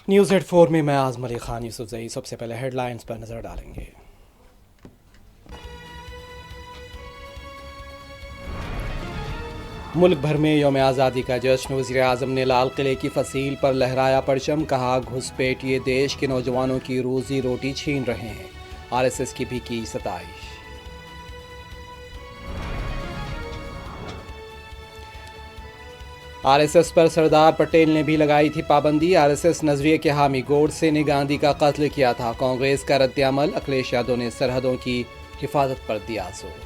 News at 4 میں اعظم علی خان یوسف زئی سب سے پہلے ہیڈ لائنز پر نظر ڈالیں گے۔ ملک بھر میں یوم آزادی کا جشن، وزیر اعظم نے لال قلعے کی فصیل پر لہرایا پرچم، کہا گھسپیٹ یہ دیش کے نوجوانوں کی روزی روٹی چھین رہے ہیں، آر ایس ایس کی بھی کی ستائش۔ آر ایس ایس پر سردار پٹیل نے بھی لگائی تھی پابندی، آر ایس ایس نظریے کے حامی گوڈسے نے گاندھی کا قتل کیا تھا، کانگریس کا رد عمل، اکھلیش یادو نے سرحدوں کی حفاظت پر دیا زور۔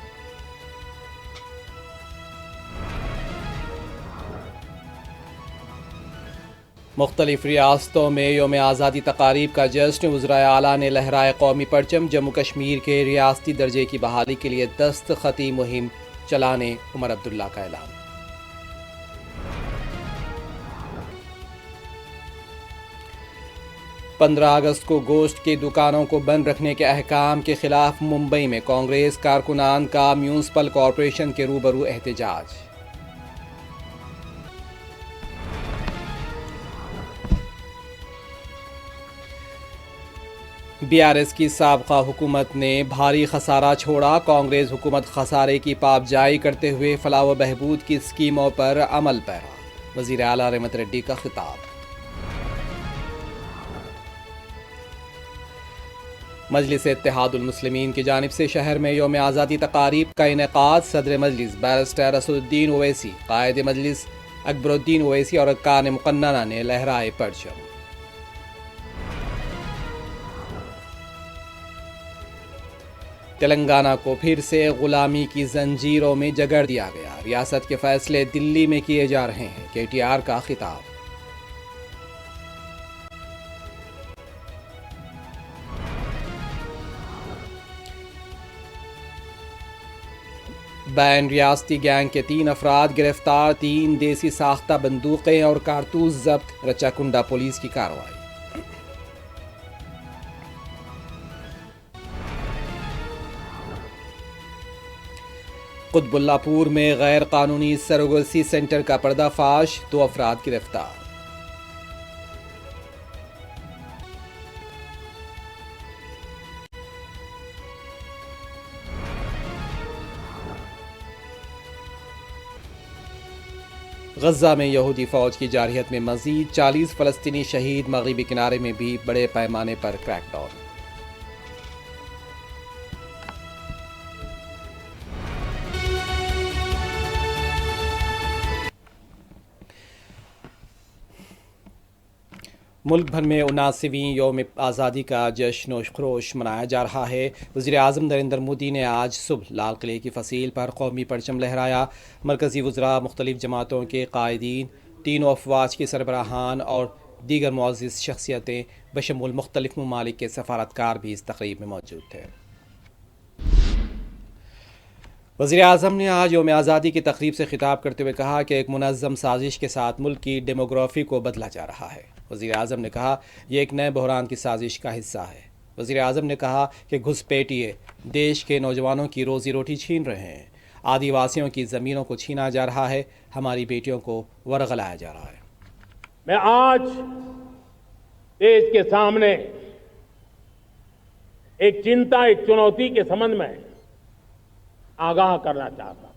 مختلف ریاستوں میں یوم آزادی تقاریب کا جشن، وزرائے اعلیٰ نے لہرائے قومی پرچم، جموں کشمیر کے ریاستی درجے کی بحالی کے لیے دستخطی مہم چلانے عمر عبداللہ کا اعلان۔ 15 اگست کو گوشت کی دکانوں کو بند رکھنے کے احکام کے خلاف ممبئی میں کانگریس کارکنان کا میونسپل کارپوریشن کے روبرو احتجاج۔ بی آر ایس کی سابقہ حکومت نے بھاری خسارہ چھوڑا، کانگریس حکومت خسارے کی پابجائی کرتے ہوئے فلاح و بہبود کی اسکیموں پر عمل پیرا، وزیر اعلیٰ ریونت ریڈی کا خطاب۔ مجلس اتحاد المسلمین کی جانب سے شہر میں یوم آزادی تقاریب کا انعقاد، صدر مجلس بیرسٹر اسد الدین اویسی، قائد مجلس اکبر الدین اویسی اور ارکان مقننہ نے لہرائے پرچم۔ تلنگانہ کو پھر سے غلامی کی زنجیروں میں جگڑ دیا گیا، ریاست کے فیصلے دلی میں کیے جا رہے ہیں، کے ٹی آر کا خطاب۔ بین ریاستی گینگ کے 3 افراد گرفتار، 3 دیسی ساختہ بندوقیں اور کارتوس ضبط، رچاکنڈا پولیس کی کارروائی۔ قطب اللہ پور میں غیر قانونی سروگسی سینٹر کا پردہ فاش، 2 افراد گرفتار۔ غزہ میں یہودی فوج کی جارحیت میں مزید 40 فلسطینی شہید، مغربی کنارے میں بھی بڑے پیمانے پر کریک ڈاؤن۔ ملک بھر میں 79ویں یوم آزادی کا جشن و خروش منایا جا رہا ہے، وزیر اعظم نریندر مودی نے آج صبح لال قلعے کی فصیل پر قومی پرچم لہرایا، مرکزی وزراء، مختلف جماعتوں کے قائدین، تینوں افواج کے سربراہان اور دیگر معزز شخصیتیں بشمول مختلف ممالک کے سفارتکار بھی اس تقریب میں موجود تھے۔ وزیر اعظم نے آج یوم آزادی کی تقریب سے خطاب کرتے ہوئے کہا کہ ایک منظم سازش کے ساتھ ملک کی ڈیموگرافی کو بدلا جا رہا ہے۔ وزیر اعظم نے کہا یہ ایک نئے بحران کی سازش کا حصہ ہے۔ وزیر اعظم نے کہا کہ گھسپیٹیے دیش کے نوجوانوں کی روزی روٹی چھین رہے ہیں، آدی واسیوں کی زمینوں کو چھینا جا رہا ہے، ہماری بیٹیوں کو ورغلایا جا رہا ہے۔ میں آج دیش کے سامنے ایک چنتا، ایک چنوتی کے سبند میں آگاہ کرنا چاہتا ہوں۔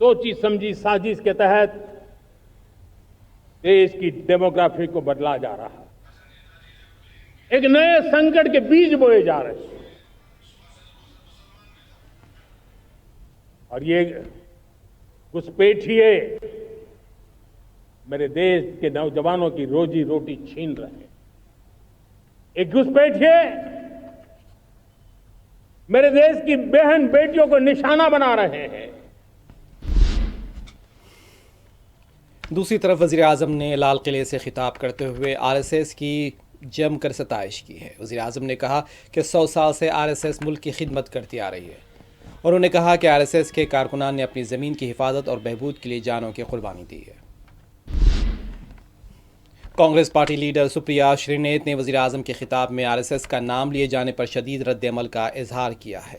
سوچی سمجھی سازش کے تحت دیش کی ڈیموگرافی کو بدلا جا رہا ہے، ایک نئے سنکٹ کے بیج بوئے جا رہے ہیں، اور یہ گھسپیٹیے میرے دیش کے نوجوانوں کی روزی روٹی چھین رہے ہیں، ایک گھسپیٹیے میرے دیش کی بہن بیٹیوں کو نشانہ بنا رہے ہیں۔ دوسری طرف وزیر اعظم نے لال قلعے سے خطاب کرتے ہوئے آر ایس ایس کی جم کر ستائش کی ہے۔ وزیر اعظم نے کہا کہ 100 سال سے آر ایس ایس ملک کی خدمت کرتی آ رہی ہے، اور انہوں نے کہا کہ آر ایس ایس کے کارکنان نے اپنی زمین کی حفاظت اور بہبود کے لیے جانوں کی قربانی دی ہے۔ کانگریس پارٹی لیڈر سپریا شرینیت نے وزیر اعظم کے خطاب میں آر ایس ایس کا نام لیے جانے پر شدید رد عمل کا اظہار کیا ہے۔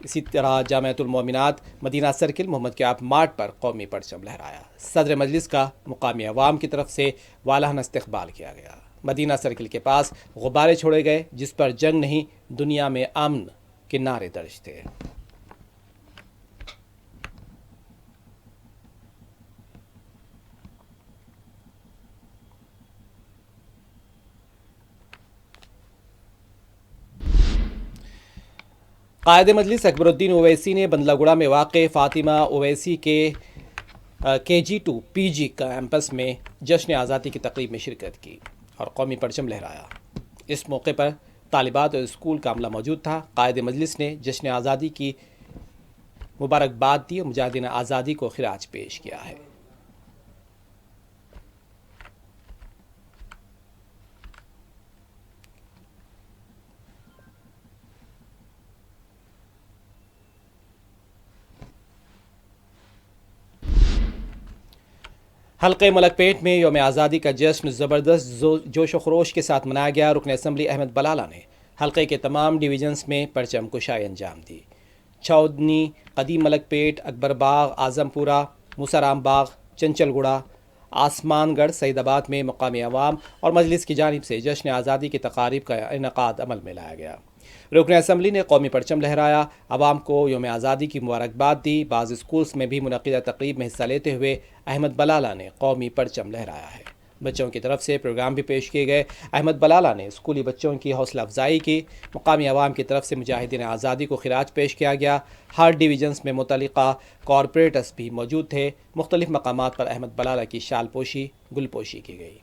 اسی طرح جامعۃ المومنات مدینہ سرکل محمد کیاب مارٹ پر قومی پرچم لہرایا۔ صدر مجلس کا مقامی عوام کی طرف سے والہانہ استقبال کیا گیا۔ مدینہ سرکل کے پاس غبارے چھوڑے گئے جس پر جنگ نہیں دنیا میں امن کے نعرے درج تھے۔ قائد مجلس اکبر الدین اویسی نے بندلہ گڑھا میں واقع فاطمہ اویسی کے KG2 PG کیمپس میں جشن آزادی کی تقریب میں شرکت کی اور قومی پرچم لہرایا۔ اس موقع پر طالبات اور اسکول کا عملہ موجود تھا۔ قائد مجلس نے جشن آزادی کی مبارکباد دی اور مجاہدین آزادی کو خراج پیش کیا ہے۔ حلقہ ملک پیٹ میں یوم آزادی کا جشن زبردست جوش و خروش کے ساتھ منایا گیا۔ رکن اسمبلی احمد بلالہ نے حلقے کے تمام ڈویژنز میں پرچم کشائی انجام دی۔ چھودنی، قدیم ملک پیٹ، اکبر باغ، اعظم پورہ، موسارام باغ، چنچل گڑھا، آسمان گڑھ، سعید آباد میں مقامی عوام اور مجلس کی جانب سے جشن آزادی کی تقاریب کا انعقاد عمل میں لایا گیا۔ رکن اسمبلی نے قومی پرچم لہرایا، عوام کو یوم آزادی کی مبارکباد دی۔ بعض اسکولز میں بھی منعقدہ تقریب میں حصہ لیتے ہوئے احمد بلالہ نے قومی پرچم لہرایا ہے۔ بچوں کی طرف سے پروگرام بھی پیش کیے گئے۔ احمد بلالہ نے اسکولی بچوں کی حوصلہ افزائی کی۔ مقامی عوام کی طرف سے مجاہدین آزادی کو خراج پیش کیا گیا۔ ہر ڈویژنز میں متعلقہ کارپوریٹرز بھی موجود تھے۔ مختلف مقامات پر احمد بلالہ کی شال پوشی، گل پوشی کی گئی۔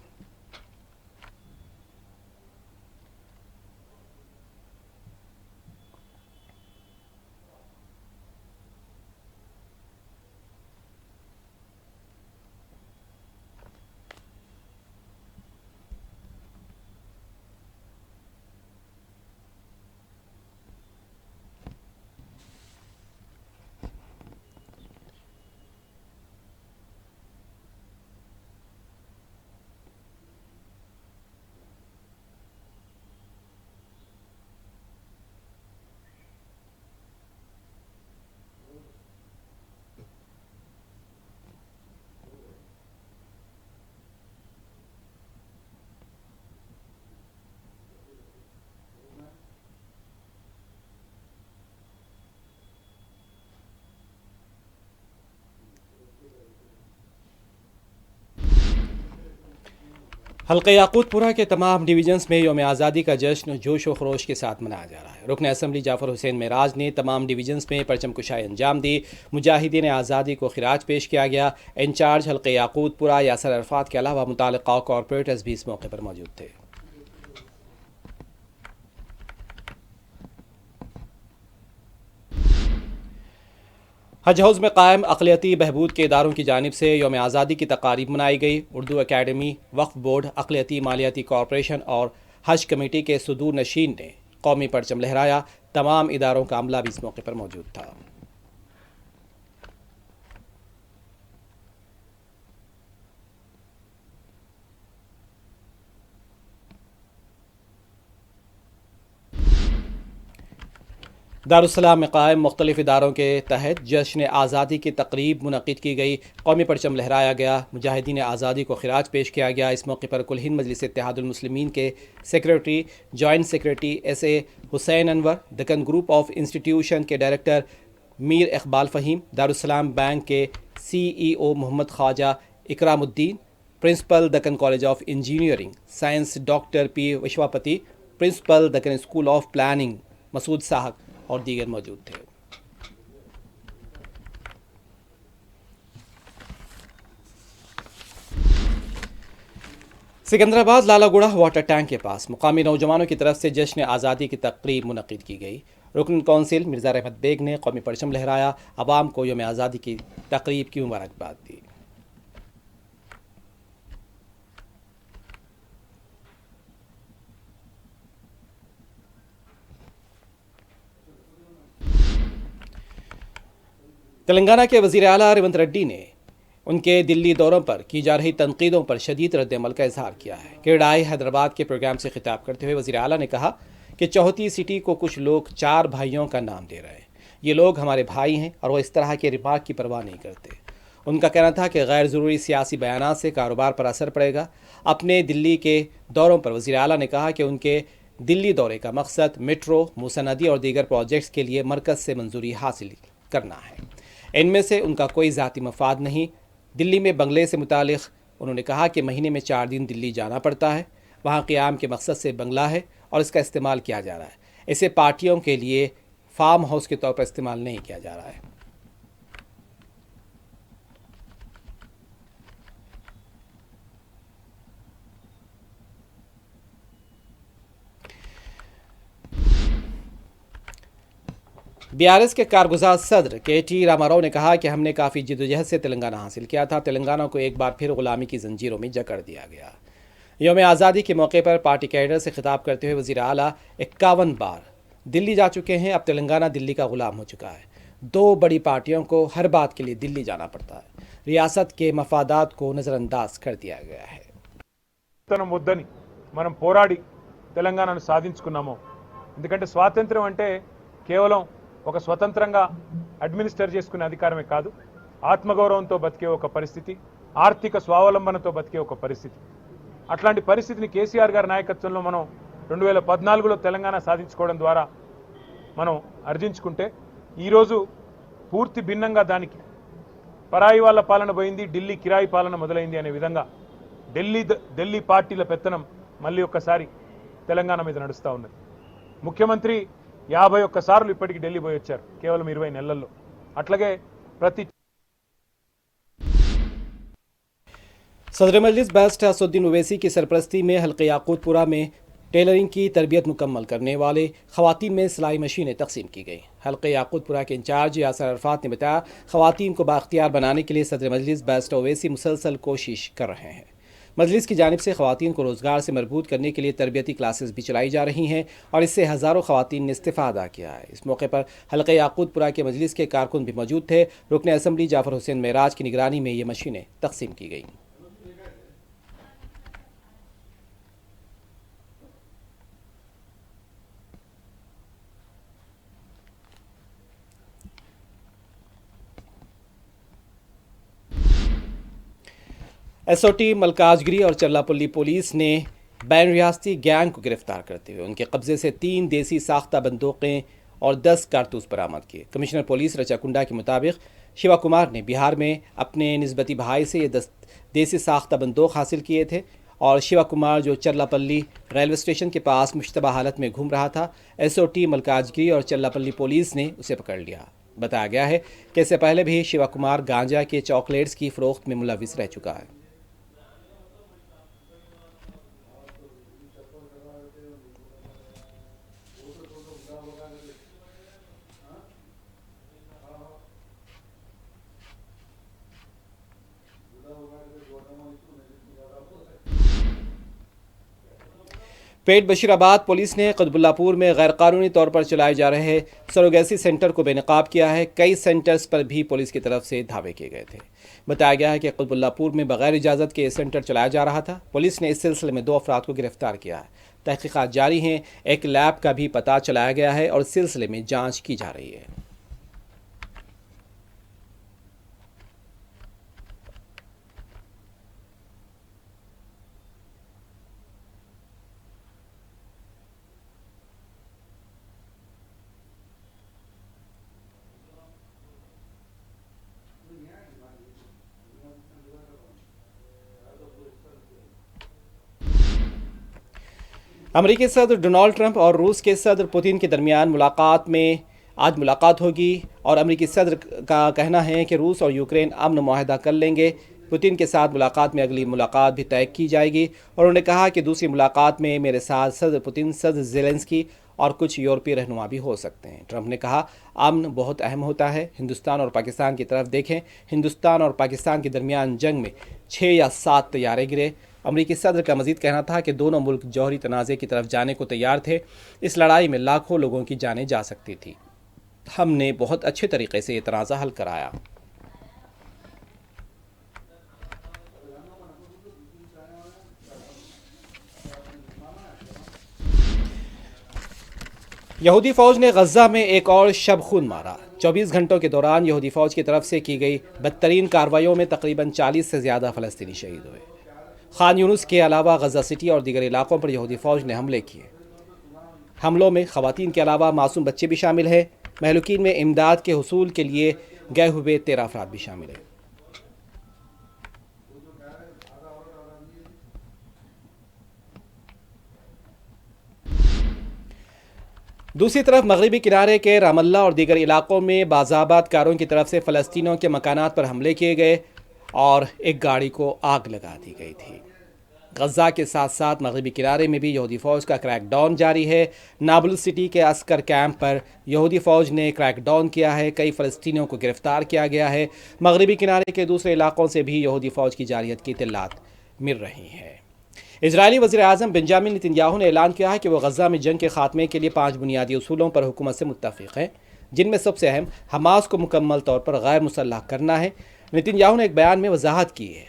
حلقہ یاقوت پورہ کے تمام ڈویژنز میں یوم آزادی کا جشن جوش و خروش کے ساتھ منایا جا رہا ہے۔ رکن اسمبلی جعفر حسین معراج نے تمام ڈویژنز میں پرچم کشائی انجام دی۔ مجاہدین آزادی کو خراج پیش کیا گیا۔ انچارج حلقہ یاقوت پورہ یاسر عرفات کے علاوہ متعلقہ کارپوریٹرز بھی اس موقع پر موجود تھے۔ حج ہاؤس میں قائم اقلیتی بہبود کے اداروں کی جانب سے یوم آزادی کی تقاریب منائی گئی۔ اردو اکیڈمی، وقف بورڈ، اقلیتی مالیاتی کارپوریشن اور حج کمیٹی کے صدور نشین نے قومی پرچم لہرایا۔ تمام اداروں کا عملہ بھی اس موقع پر موجود تھا۔ دارالسلام میں قائم مختلف اداروں کے تحت جشن آزادی کی تقریب منعقد کی گئی۔ قومی پرچم لہرایا گیا، مجاہدین آزادی کو خراج پیش کیا گیا۔ اس موقع پر کل ہند مجلس اتحاد المسلمین کے secretary, joint secretary SA Hussain Anwar, Deccan group of institution کے ڈائریکٹر میر اقبال فہیم، دارالسلام بینک کے CEO Mohammad Khwaja Ikram uddin, principal Deccan college of engineering science doctor P Vishwapathi, principal Deccan school of planning Masood Sahab اور دیگر موجود تھے۔ Secunderabad Lalaguda water tank کے پاس مقامی نوجوانوں کی طرف سے جشن آزادی کی تقریب منعقد کی گئی۔ رکن کونسل مرزا رحمت بیگ نے قومی پرچم لہرایا، عوام کو یوم آزادی کی تقریب کی مبارکباد دی۔ تلنگانہ کے وزیر اعلیٰ ریونت ریڈی نے ان کے دلی دوروں پر کی جا رہی تنقیدوں پر شدید رد عمل کا اظہار کیا ہے۔ کرڈائی حیدرآباد کے پروگرام سے خطاب کرتے ہوئے وزیر اعلیٰ نے کہا کہ چوتھی سٹی کو کچھ لوگ 4 بھائیوں کا نام دے رہے ہیں۔ یہ لوگ ہمارے بھائی ہیں اور وہ اس طرح کے ریمارک کی پرواہ نہیں کرتے۔ ان کا کہنا تھا کہ غیر ضروری سیاسی بیانات سے کاروبار پر اثر پڑے گا۔ اپنے دلی کے دوروں پر وزیر اعلیٰ نے کہا کہ ان کے دلی دورے کا مقصد میٹرو، موسی ندی اور دیگر پروجیکٹس کے لیے مرکز سے منظوری حاصل کرنا ہے۔ ان میں سے ان کا کوئی ذاتی مفاد نہیں۔ دلی میں بنگلے سے متعلق انہوں نے کہا کہ مہینے میں 4 دن دلی جانا پڑتا ہے۔ وہاں قیام کے مقصد سے بنگلہ ہے اور اس کا استعمال کیا جا رہا ہے۔ اسے پارٹیوں کے لیے فارم ہاؤس کے طور پر استعمال نہیں کیا جا رہا ہے۔ BRS کے کارگزار صدر KT راما راؤ نے کہا کہ ہم نے کافی جدوجہد سے تلنگانہ حاصل کیا تھا۔ تلنگانہ کو ایک بار پھر غلامی کی زنجیروں میں جکڑ دیا گیا۔ یوم آزادی کے موقع پر پارٹی کیڈر سے خطاب کرتے ہوئے وزیر اعلیٰ 51 بار دلی جا چکے ہیں۔ اب تلنگانہ دلی کا غلام ہو چکا ہے۔ 2 بڑی پارٹیوں کو ہر بات کے لیے دلی جانا پڑتا ہے۔ ریاست کے مفادات کو نظر انداز کر دیا گیا ہے۔ వద్దని మనం పోరాడి తెలంగాణను సాధించుకున్నాము। ఎందుకంటే స్వాతంత్ర్యం అంటే కేవలం ఒక స్వతంత్రంగా అడ్మినిస్టర్ చేసుకునే అధికారమే కాదు, ఆత్మగౌరవంతో బతికే ఒక పరిస్థితి, ఆర్థిక స్వావలంబనతో బతికే ఒక పరిస్థితి। అట్లాంటి పరిస్థితిని కేసీఆర్ గారి నాయకత్వంలో మనం 2014లో తెలంగాణ సాధించుకోవడం ద్వారా మనం అర్జించుకుంటే ఈరోజు పూర్తి భిన్నంగా దానికి పరాయి వాళ్ళ పాలన పోయింది, ఢిల్లీ కిరాయి పాలన మొదలైంది అనే విధంగా ఢిల్లీ పార్టీల పెత్తనం మళ్ళీ ఒక్కసారి తెలంగాణ మీద నడుస్తూ ఉన్నది। ముఖ్యమంత్రి 51 సార్లు ఇప్పటికి ఢిల్లీ పోయి వచ్చారు కేవలం 20 నెలల్లో। అట్లాగే ప్రతి صدر مجلس بیرسٹر اسدالدین اویسی کی سرپرستی میں حلقہ یاقوت پورہ میں ٹیلرنگ کی تربیت مکمل کرنے والے خواتین میں سلائی مشینیں تقسیم کی گئیں۔ حلقہ یاقوت پورہ کے انچارج یاسر عرفات نے بتایا خواتین کو بااختیار بنانے کے لیے صدر مجلس بیرسٹر اویسی مسلسل کوشش کر رہے ہیں۔ مجلس کی جانب سے خواتین کو روزگار سے مربوط کرنے کے لیے تربیتی کلاسز بھی چلائی جا رہی ہیں اور اس سے ہزاروں خواتین نے استفادہ کیا ہے۔ اس موقع پر حلقہ یاقوت پورہ کے مجلس کے کارکن بھی موجود تھے۔ رکن اسمبلی جعفر حسین معراج کی نگرانی میں یہ مشینیں تقسیم کی گئیں۔ SOT ملکاجگری اور چرلاپلی پولیس نے بین ریاستی گینگ کو گرفتار کرتے ہوئے ان کے قبضے سے 3 دیسی ساختہ بندوقیں اور 10 کارتوس برآمد کیے۔ کمشنر پولیس رچا کنڈا کے مطابق شیوا کمار نے بہار میں اپنے نسبتی بھائی سے یہ 10 دیسی ساختہ بندوق حاصل کیے تھے اور شیوا کمار جو چرلاپلی ریلوے اسٹیشن کے پاس مشتبہ حالت میں گھوم رہا تھا، SOT ملکاجگری اور چرلاپلی پولیس نے اسے پکڑ لیا۔ بتایا گیا ہے کہ اس سے پہلے بھی شیوا کمار گانجا کے چاکلیٹس کی فروخت میں ملوث رہ چکا ہے۔ پیٹ بشیر آباد پولیس نے قطب اللہ پور میں غیر قانونی طور پر چلائے جا رہے سروگیسی سینٹر کو بے نقاب کیا ہے۔ کئی سینٹرز پر بھی پولیس کی طرف سے دھاوے کیے گئے تھے۔ بتایا گیا ہے کہ قطب اللہ پور میں بغیر اجازت کے یہ سینٹر چلایا جا رہا تھا۔ پولیس نے اس سلسلے میں 2 افراد کو گرفتار کیا ہے۔ تحقیقات جاری ہیں۔ ایک لیب کا بھی پتہ چلایا گیا ہے اور اس سلسلے میں جانچ کی جا رہی ہے۔ امریکی صدر ڈونالڈ ٹرمپ اور روس کے صدر پوتین کے درمیان آج ملاقات ہوگی اور امریکی صدر کا کہنا ہے کہ روس اور یوکرین امن معاہدہ کر لیں گے۔ پوتین کے ساتھ ملاقات میں اگلی ملاقات بھی طے کی جائے گی اور انہوں نے کہا کہ دوسری ملاقات میں میرے ساتھ صدر پوتین، صدر زیلنسکی اور کچھ یورپی رہنما بھی ہو سکتے ہیں۔ ٹرمپ نے کہا امن بہت اہم ہوتا ہے۔ ہندوستان اور پاکستان کی طرف دیکھیں، ہندوستان اور پاکستان کے درمیان جنگ میں 6 یا 7 طیارے گرے۔ امریکی صدر کا مزید کہنا تھا کہ دونوں ملک جوہری تنازع کی طرف جانے کو تیار تھے۔ اس لڑائی میں لاکھوں لوگوں کی جانیں جا سکتی تھی۔ ہم نے بہت اچھے طریقے سے یہ تنازع حل کرایا۔ یہودی فوج نے غزہ میں ایک اور شب خون مارا۔ 24 گھنٹوں کے دوران یہودی فوج کی طرف سے کی گئی بدترین کارروائیوں میں تقریباً 40 سے زیادہ فلسطینی شہید ہوئے۔ خان یونس کے علاوہ غزہ سٹی اور دیگر علاقوں پر یہودی فوج نے حملے کیے۔ حملوں میں خواتین کے علاوہ معصوم بچے بھی شامل ہیں۔ مہلوکین میں امداد کے حصول کے لیے گئے ہوئے 13 افراد بھی شامل ہیں۔ دوسری طرف مغربی کنارے کے رام اللہ اور دیگر علاقوں میں باضابط کاروں کی طرف سے فلسطینیوں کے مکانات پر حملے کیے گئے اور ایک گاڑی کو آگ لگا دی گئی تھی۔ غزہ کے ساتھ ساتھ مغربی کنارے میں بھی یہودی فوج کا کریک ڈاؤن جاری ہے۔ نابلس سٹی کے عسکر کیمپ پر یہودی فوج نے کریک ڈاؤن کیا ہے۔ کئی فلسطینیوں کو گرفتار کیا گیا ہے۔ مغربی کنارے کے دوسرے علاقوں سے بھی یہودی فوج کی جارحیت کی اطلاعات مل رہی ہیں۔ اسرائیلی وزیر اعظم بنجامن نتن یاہو نے اعلان کیا ہے کہ وہ غزہ میں جنگ کے خاتمے کے لیے 5 بنیادی اصولوں پر حکومت سے متفق ہیں، جن میں سب سے اہم حماس کو مکمل طور پر غیر مسلح کرنا ہے۔ نتن یاہو نے ایک بیان میں وضاحت کی ہے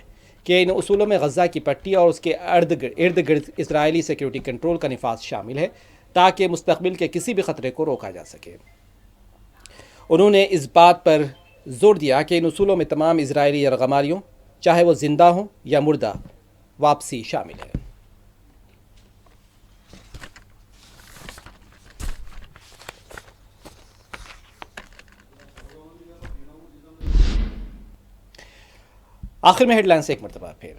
کہ ان اصولوں میں غزہ کی پٹی اور اس کے ارد گرد اسرائیلی سیکیورٹی کنٹرول کا نفاذ شامل ہے تاکہ مستقبل کے کسی بھی خطرے کو روکا جا سکے۔ انہوں نے اس بات پر زور دیا کہ ان اصولوں میں تمام اسرائیلی یرغمالیوں، چاہے وہ زندہ ہوں یا مردہ، واپسی شامل ہے۔ آخر میں ہیڈ لائنز ایک مرتبہ پھر۔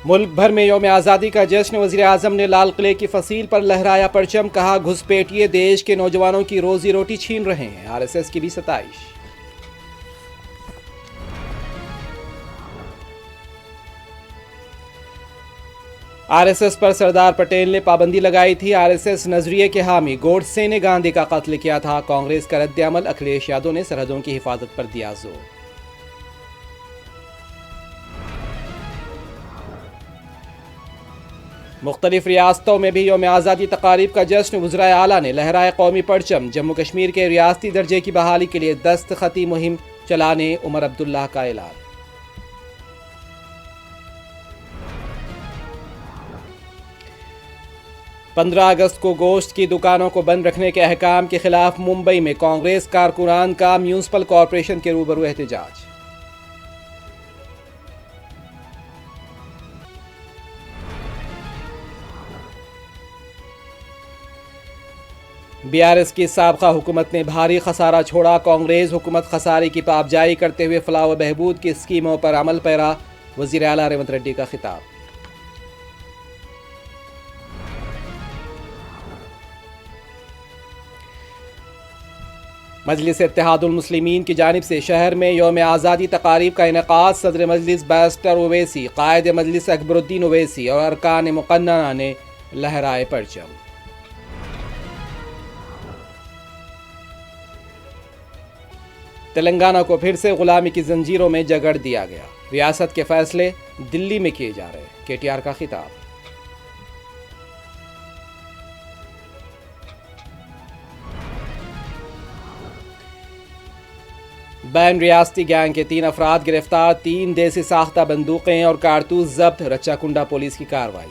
ملک بھر میں یوم آزادی کا جشن، وزیر اعظم نے لال قلعے کی فصیل پر لہرایا پرچم، کہا گھسپیٹیے دیش کے نوجوانوں کی روزی روٹی چھین رہے ہیں، RSS کی بھی ستائش۔ RSS پر سردار پٹیل نے پابندی لگائی تھی۔ RSS نظریے کے حامی گوڈسے نے گاندھی کا قتل کیا تھا، کانگریس کا رد عمل، اکھلیش یادو نے سرحدوں کی حفاظت پر دیا زور۔ مختلف ریاستوں میں بھی یوم آزادی تقاریب کا جشن، وزرائے اعلیٰ نے لہرائے قومی پرچم، جموں کشمیر کے ریاستی درجے کی بحالی کے لیے دستخطی مہم چلانے عمر عبداللہ کا اعلان۔ پندرہ اگست کو گوشت کی دکانوں کو بند رکھنے کے احکام کے خلاف ممبئی میں کانگریس کارکنان کا میونسپل کارپوریشن کے روبرو احتجاج۔ BRS کی سابقہ حکومت نے بھاری خسارہ چھوڑا، کانگریس حکومت خسارے کی پابجائی کرتے ہوئے فلاح و بہبود کی اسکیموں پر عمل پیرا، وزیر اعلیٰ ریونت ریڈی کا خطاب۔ مجلس اتحاد المسلمین کی جانب سے شہر میں یوم آزادی تقاریب کا انعقاد، صدر مجلس بیرسٹر اویسی، قائد مجلس اکبر الدین اویسی اور ارکان مقننہ نے لہرائے پرچم۔ تلنگانہ کو پھر سے غلامی کی زنجیروں میں جگڑ دیا گیا، ریاست کے فیصلے دلی میں کیے جا رہے، KTR کا خطاب۔ بین ریاستی گینگ کے 3 افراد گرفتار، 3 دیسی ساختہ بندوقیں اور کارتوس ضبط، رچا کنڈا پولیس کی کارروائی۔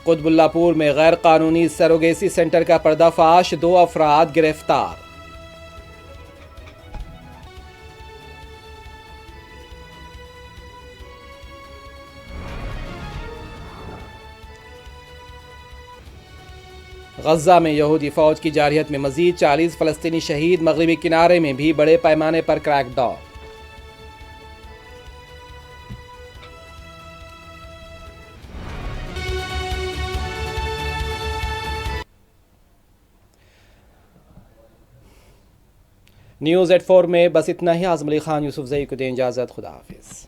قطب اللہ پور میں غیر قانونی سروگیسی سینٹر کا پردہ فاش، 2 افراد گرفتار۔ غزہ میں یہودی فوج کی جارحیت میں مزید 40 فلسطینی شہید، مغربی کنارے میں بھی بڑے پیمانے پر کریک ڈاؤن۔ نیوز 84 میں بس اتنا ہی۔ اعظم علی خان یوسف زئی کو دیں اجازت، خدا حافظ۔